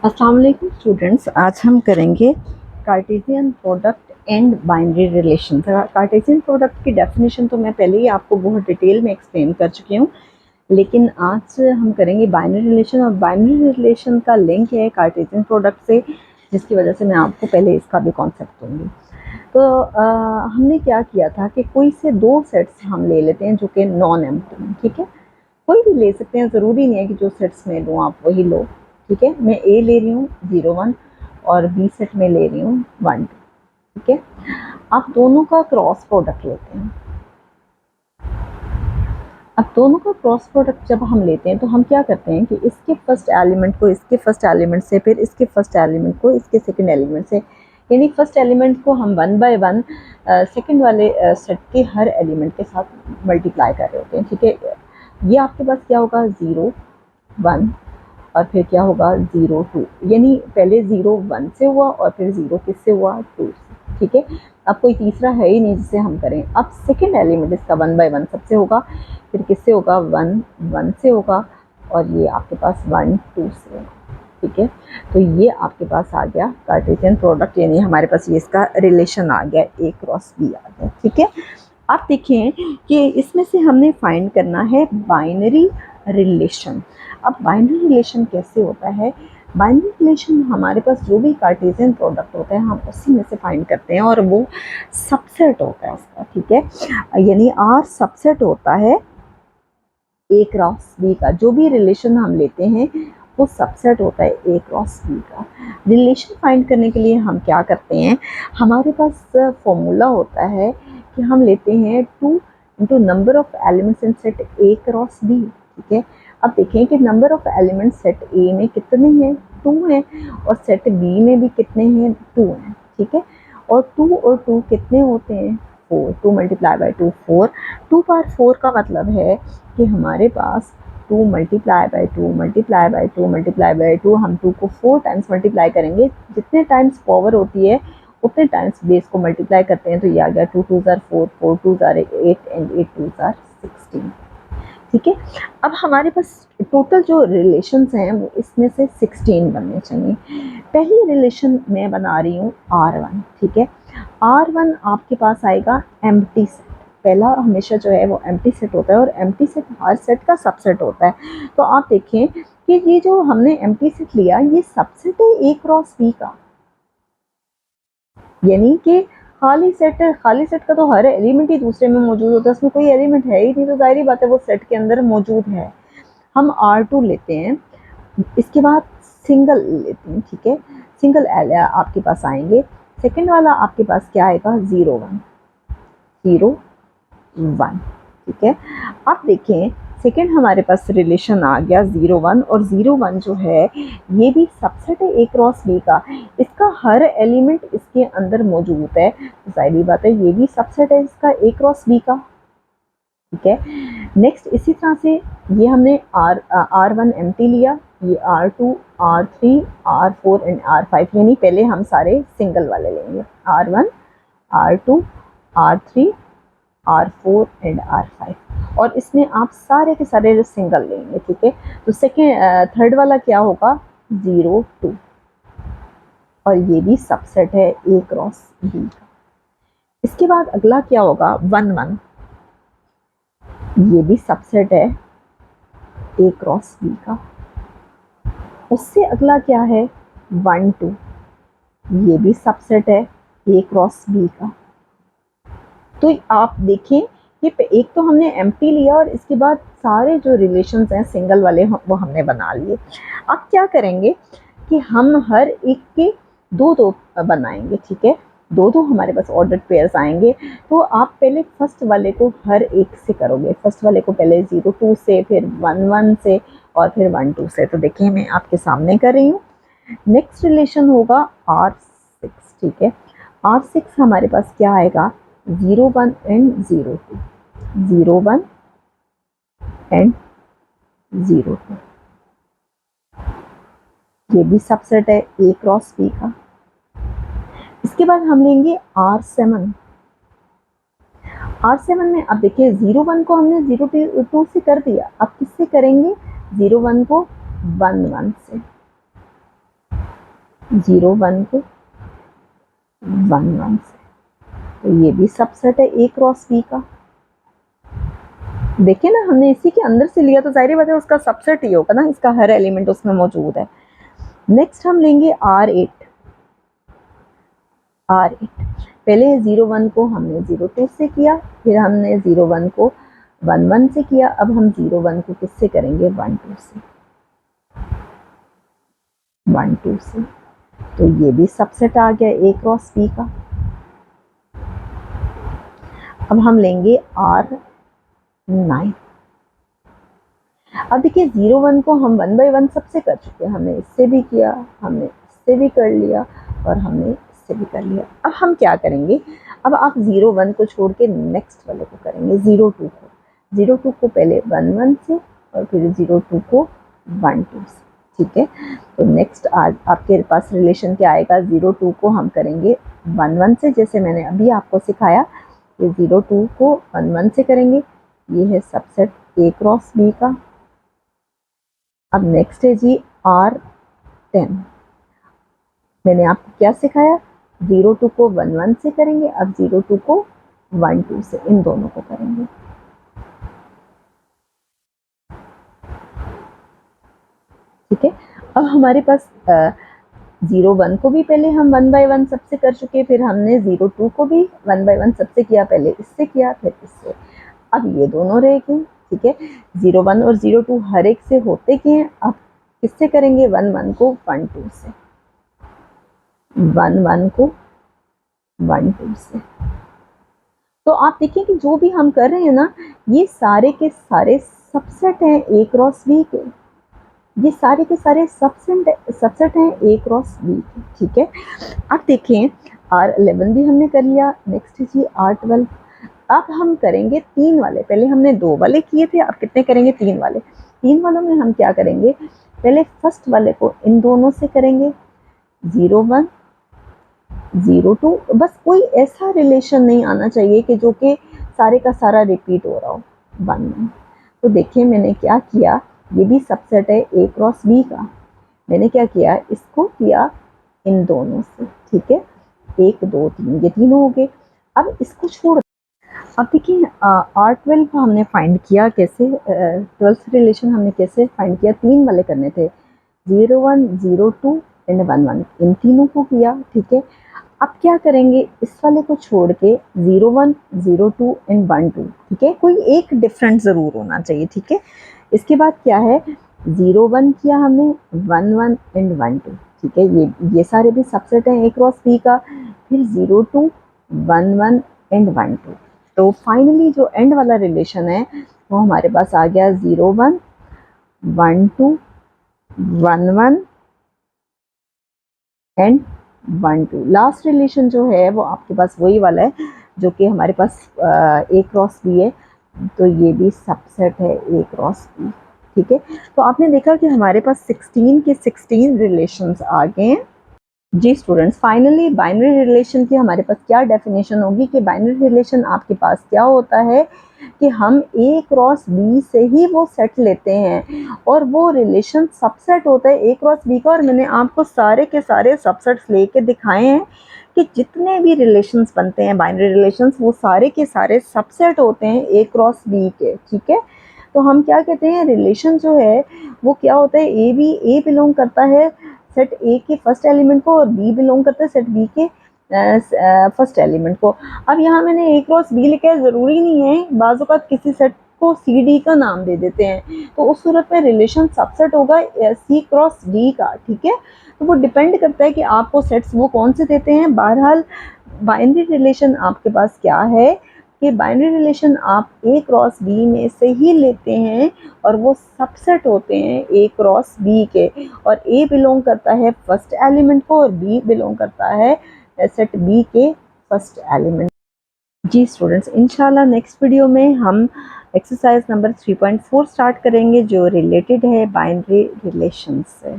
अस्सलाम वालेकुम स्टूडेंट्स, आज हम करेंगे Cartesian product and binary relation. Cartesian product की डेफिनेशन तो मैं पहले ही आपको बहुत डिटेल में एक्सप्लेन कर चुकी हूँ, लेकिन आज हम करेंगे बाइनरी रिलेशन। और बाइनरी रिलेशन का लिंक है कार्टेशियन प्रोडक्ट से, जिसकी वजह से मैं आपको पहले इसका भी कॉन्सेप्ट दूँगी। तो हमने क्या किया था कि कोई से दो सेट्स हम ले लेते हैं जो कि नॉन एम्प्टी हैं, ठीक है। कोई भी ले सकते हैं, ज़रूरी नहीं है कि जो सेट्स में लूँ आप वही लो, ठीक है। मैं ए ले रही हूँ 0 1 और बी सेट में ले रही हूँ 1 2, ठीक है। आप दोनों का क्रॉस प्रोडक्ट लेते हैं। अब दोनों का क्रॉस प्रोडक्ट जब हम लेते हैं तो हम क्या करते हैं कि इसके फर्स्ट एलिमेंट को इसके फर्स्ट एलिमेंट से, फिर इसके फर्स्ट एलिमेंट को इसके सेकंड एलिमेंट से, यानी फर्स्ट एलिमेंट को हम 1 बाय 1 सेकंड वाले सेट के हर एलिमेंट के साथ मल्टीप्लाई कर रहे होते हैं, ठीक है। ये आपके पास क्या होगा 0 1 और फिर क्या होगा 0 2, यानी पहले 0 1 से हुआ और फिर 0 किससे हुआ 2 से, ठीक है। अब कोई तीसरा है ही नहीं जिससे हम करें। अब सेकंड एलिमेंट इसका 1 बाय 1 सबसे होगा, फिर किससे होगा 1 1 से होगा और ये आपके पास 1 2 से होगा, ठीक है। तो ये आपके पास आ गया कार्टेशियन प्रोडक्ट, यानी हमारे पास ये इसका रिलेशन आ गया, ए क्रॉस बी आ गया, ठीक है। आप देखें कि इसमें से हमने फाइंड करना है बाइनरी रिलेशन। अब बाइनरी रिलेशन कैसे होता है? बाइनरी रिलेशन हमारे पास जो भी कार्टेशियन प्रोडक्ट होता है हम उसी में से फाइंड करते हैं और वो सबसेट होता है उसका, ठीक है। यानी आर सबसेट होता है ए क्रॉस बी का। जो भी रिलेशन हम लेते हैं वो सबसेट होता है ए क्रॉस बी का। रिलेशन फाइंड करने के लिए हम क्या करते हैं, हमारे पास फॉर्मूला होता है कि हम लेते हैं 2 into number of elements in set A cross B, ठीक है। अब देखें कि number of elements set A में कितने हैं 2 हैं और सेट बी में भी कितने हैं 2 हैं, ठीक है। और 2 और 2 कितने होते हैं 4, 2 मल्टीप्लाई बाई 2 4, 2 पावर 4 का मतलब है कि हमारे पास 2 multiply by 2 multiply by 2 multiply by 2, हम 2 को 4 टाइम्स मल्टीप्लाई करेंगे। जितने टाइम्स पावर होती है उतने टाइम्स बेस को मल्टीप्लाई करते हैं, तो ये आ गया 2 2 ज़ार 4 4 2 ज़ार 8 एंड 8 2 ज़ार 16, ठीक है। अब हमारे पास टोटल जो रिलेशंस हैं वो इसमें से 16 बनने चाहिए। पहली रिलेशन मैं बना रही हूँ R1, ठीक है। R1 आपके पास आएगा एम्प्टी सेट। पहला हमेशा जो है वो एम्प्टी सेट होता है और एम्प्टी सेट हर सेट का सबसेट होता है। तो आप देखें कि ये जो हमने एम्प्टी सेट लिया ये सबसेट है ए क्रॉस बी का, यानी कि खाली सेट का तो हर एलिमेंट ही दूसरे में मौजूद होता है, उसमें कोई एलिमेंट है ही नहीं, तो जाहिर बात है वो सेट के अंदर मौजूद है। हम R2 लेते हैं, इसके बाद सिंगल लेते हैं, ठीक है। सिंगल आपके पास आएंगे, सेकंड वाला आपके पास क्या आएगा 0 1 0 1, ठीक है। आप देखें सेकंड हमारे पास रिलेशन आ गया 0 1, और 0 1 जो है ये भी सबसेट है ए क्रॉस बी का। इसका हर एलिमेंट इसके अंदर मौजूद है, जाहिर बात है ये भी सबसेट है इसका ए क्रॉस बी का, ठीक है। नेक्स्ट इसी तरह से ये हमने R1 एम्प्टी लिया, ये R2 R3 R4 and R5, यानी पहले हम सारे सिंगल वाले लेंगे, R1 R2 R3 R4 and R5, और इसमें आप सारे के सारे सिंगल लेंगे, ठीक है। तो थर्ड वाला क्या होगा 0 2, और ये भी सबसेट है ए क्रॉस बी का। इसके बाद अगला क्या होगा 1 1, ये भी सबसेट है ए क्रॉस बी का। उससे अगला क्या है 1 2, ये भी सबसेट है ए क्रॉस बी का। तो आप देखें कि एक तो हमने एम्प्टी लिया और इसके बाद सारे जो रिलेशंस हैं सिंगल वाले वो हमने बना लिए। अब क्या करेंगे कि हम हर एक के दो दो बनाएंगे, ठीक है। दो दो हमारे पास ऑर्डर्ड पेयर्स आएंगे, तो आप पहले फर्स्ट वाले को हर एक से करोगे। फर्स्ट वाले को पहले 0 2 से, फिर 1 1 से, और फिर 1 2 से। तो देखिए मैं आपके सामने कर रही हूँ। नेक्स्ट रिलेशन होगा R6, ठीक है। R6 हमारे पास क्या आएगा 0 1 एंड 0 2, 0 1 एंड 0 2, ये भी सबसेट है ए क्रॉस बी का। इसके बाद हम लेंगे R7। R7 में अब देखिए 0 1 को हमने 0 2 से कर दिया, अब किससे करेंगे 0 1 को 1 1 से, 0 1 को 1 1 से, तो ये भी सबसेट है A क्रॉस B का। देखिए ना, हमने इसी के अंदर से लिया तो जाहिर बात है उसका सबसेट ही होगा ना, इसका हर एलिमेंट उसमें मौजूद है। नेक्स्ट हम लेंगे R8। पहले 0 1 को हमने 0 2 से किया, फिर हमने 0 1 को 1 1 से किया, अब हम 0 1 को किससे करेंगे? 1 2 से, 1 2 से। तो ये भी सबसेट आ गया A क्रॉस B का। अब हम लेंगे R9। अब देखिए 0 1 को हम 1 बाय 1 सबसे कर चुके हैं, हमने इससे भी किया, हमने इससे भी कर लिया और हमने इससे भी कर लिया। अब हम क्या करेंगे? अब आप 0 1 को छोड़ के नेक्स्ट वाले को करेंगे, 0 2 को। 0 2 को पहले 1 1 से और फिर 0 2 को 1 2 से, ठीक है। तो नेक्स्ट आज आपके पास रिलेशन क्या आएगा? 0 2 को हम करेंगे 1 1 से, जैसे मैंने अभी आपको सिखाया कि 0 2 को 1 1 से करेंगे। ये है सबसेट A क्रॉस B का। अब नेक्स्ट है जी R10। मैंने आपको क्या सिखाया? 0 2 को 1 1 से करेंगे, अब 0 2 को 1 2 से, इन दोनों को करेंगे। ठीक है। अब हमारे पास 0 1 को भी पहले हम 1 बाय 1 सबसे कर चुके, फिर हमने 0 2 को भी 1 बाय 1 सबसे किया, पहले इससे किया फिर इससे। अब ये दोनों रह गए, ठीक है। 0 1 और 0 2 हर एक से होते के हैं, अब किससे करेंगे? 1 1 को 1 2 से, 1 1 को 1 2 से। तो आप देखिए कि जो भी हम कर रहे हैं ना, ये सारे के सारे सबसेट हैं A क्रॉस B के। ये सारे के सारे सबसेट हैं A क्रॉस B के, ठीक है। अब देखें R11 भी हमने कर लिया, नेक्स्ट है जी R12। अब हम करेंगे 3 वाले, पहले हमने 2 वाले किए थे, अब कितने करेंगे? 3 वाले। 3 वालों में हम क्या करेंगे? पहले फर्स्ट वाले को इन दोनों से करेंगे, 0 1 0 2। बस कोई ऐसा रिलेशन नहीं आना चाहिए कि जो कि सारे का सारा रिपीट हो रहा हो 1 1। तो देखिए मैंने क्या किया, ये भी सबसेट है A क्रॉस B का। मैंने क्या किया? इसको किया इन दोनों से, ठीक है। 1 2 3, ये तीनों हो गए। अब इसको छोड़, अब देखिए R12 हमने फाइंड किया कैसे, 12th रिलेशन हमने कैसे फाइंड किया? 3 वाले करने थे, 0 1 0 2 एंड 1 1, इन तीनों को किया, ठीक है। अब क्या करेंगे? इस वाले को छोड़ के 0 1 0 2 एंड 1 2, ठीक है। कोई एक डिफरेंट ज़रूर होना चाहिए, ठीक है। इसके बाद क्या है? 0 1 किया हमने, 1 1 एंड 1 2, ठीक है। ये सारे भी सबसेट हैं A क्रॉस B का। फिर 0 2 1 1 एंड 1 2। तो फाइनली जो एंड वाला रिलेशन है वो हमारे पास आ गया 0 1 1 2 1 1 एंड 1 2। लास्ट रिलेशन जो है वो आपके पास वही वाला है जो कि हमारे पास A क्रॉस B है, तो ये भी सबसेट है A क्रॉस B, ठीक है। तो आपने देखा कि हमारे पास 16 के 16 रिलेशंस आ गए हैं। जी स्टूडेंट्स, फाइनली बाइनरी रिलेशन की हमारे पास क्या डेफिनेशन होगी कि बाइनरी रिलेशन आपके पास क्या होता है कि हम A क्रॉस B से ही वो सेट लेते हैं और वो रिलेशन सबसेट होता है A क्रॉस B का। और मैंने आपको सारे के सारे सबसेट्स लेके दिखाए हैं कि जितने भी रिलेशंस बनते हैं बाइनरी रिलेशंस, वो सारे के सारे सबसेट होते हैं A क्रॉस B के, ठीक है। तो हम क्या कहते हैं, रिलेशन जो है वो क्या होता है, A बिलोंग करता है सेट A के फर्स्ट एलिमेंट को और B बिलोंग करता है सेट B के फर्स्ट एलिमेंट को। अब यहाँ मैंने A क्रॉस B लिखा है, ज़रूरी नहीं है, बाज़ औक़ात किसी सेट को CD का नाम दे देते हैं, तो उस सूरत में रिलेशन सबसेट होगा C क्रॉस D का, ठीक है। तो वो डिपेंड करता है कि आपको सेट्स वो कौन से देते हैं। बहरहाल बाइनरी रिलेशन आपके पास क्या है कि बाइनरी रिलेशन आप A क्रॉस B में से ही लेते हैं और वो सबसेट होते हैं A क्रॉस B के, और A बिलोंग करता है फर्स्ट एलिमेंट को और B बिलोंग करता है सेट B के फर्स्ट एलिमेंट। जी स्टूडेंट्स, इंशाल्लाह नेक्स्ट वीडियो में हम एक्सरसाइज नंबर 3.4 स्टार्ट करेंगे जो रिलेटेड है बाइनरी रिलेशन से।